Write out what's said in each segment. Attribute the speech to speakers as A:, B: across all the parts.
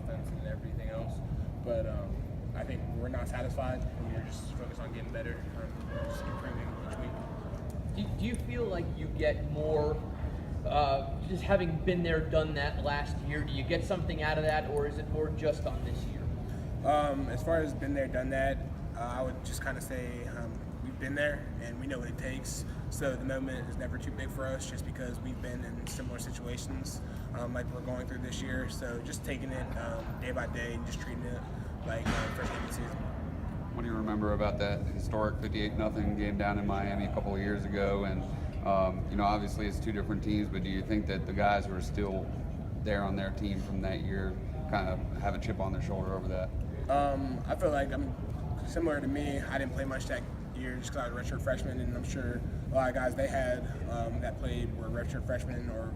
A: offense and everything else. But I think we're not satisfied. We're just focused on getting better, just improving each week.
B: Do you feel like you get more, just having been there, done that last year, do you get something out of that, or is it more just on this year?
A: As far as been there, done that, I would just kind of say we've been there and we know what it takes. So the moment is never too big for us just because we've been in similar situations like we're going through this year. So just taking it day by day and just treating it like first game of the season.
C: What do you remember about that historic 58-0 game down in Miami a couple of years ago? And obviously it's two different teams, but do you think that the guys who are still there on their team from that year kind of have a chip on their shoulder over that?
A: I feel like I'm similar to me. I didn't play much that year just because I was a redshirt freshman, and I'm sure a lot of guys they had that played were redshirt freshmen or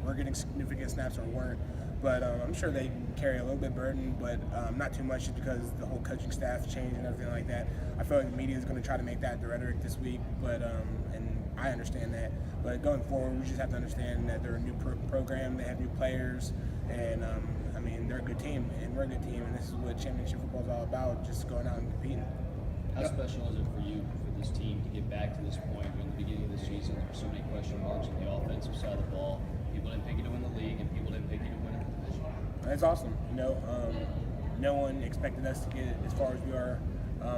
A: were getting significant snaps or weren't. But I'm sure they carry a little bit of burden, but not too much just because the whole coaching staff changed and everything like that. I feel like the media is going to try to make that the rhetoric this week, but and I understand that. But going forward, we just have to understand that they're a new program, they have new players, and they're a good team, and we're a good team, and this is what championship football is all about, just going out and competing.
D: How special is it for you, for this team, to get back to this point? In the beginning of the season, there were so many question marks on the offensive side of the ball. People didn't pick you to win the league, and people didn't pick you to win a division.
A: It's awesome. No one expected us to get as far as we are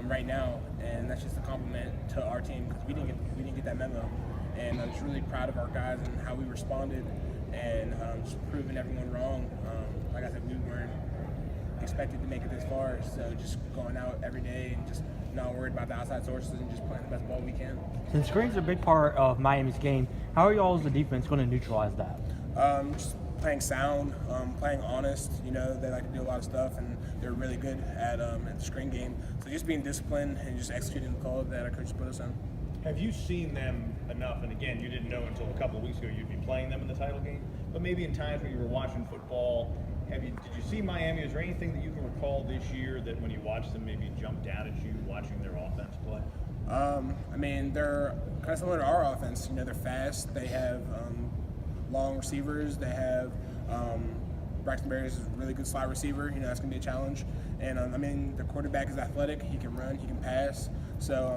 A: right now, and that's just a compliment to our team because we didn't get that memo. And I'm just really proud of our guys and how we responded, and just proving everyone wrong. Like I said, we weren't expected to make it this far, so just going out every day and just not worried about the outside sources and just playing the best ball we can.
E: Since screens are a big part of Miami's game, how are y'all as the defense going to neutralize that?
A: Just playing sound, playing honest. They like to do a lot of stuff, and they're really good at the screen game. So just being disciplined and just executing the call that our coaches put us in.
F: Have you seen them enough? And again, you didn't know until a couple of weeks ago you'd be playing them in the title game. But maybe in times when you were watching football, did you see Miami? Is there anything that you can recall this year that when you watched them maybe jumped out at you watching their offense play?
A: They're kind of similar to our offense. They're fast. They have long receivers. They have Braxton Berry is a really good slot receiver. That's going to be a challenge. And the quarterback is athletic. He can run. He can pass. So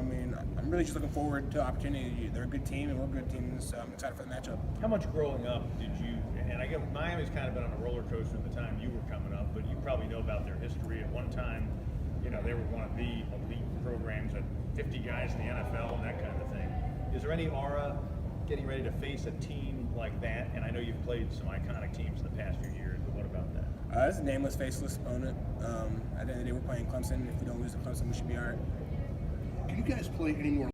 A: I'm really just looking forward to the opportunity. They're a good team, and we're a good team. So I'm excited for the matchup.
F: How much growing up did you? And I guess Miami's kind of been on a roller coaster at the time you were coming up, but you probably know about their history. At one time, they were one of the elite programs at 50 guys in the NFL and that kind of thing. Is there any aura getting ready to face a team like that? And I know you've played some iconic teams in the past few years, but what about that?
A: It's a nameless, faceless opponent. At the end of the day, we're playing Clemson. If we don't lose to Clemson, we should be all right.
G: Can you guys play any more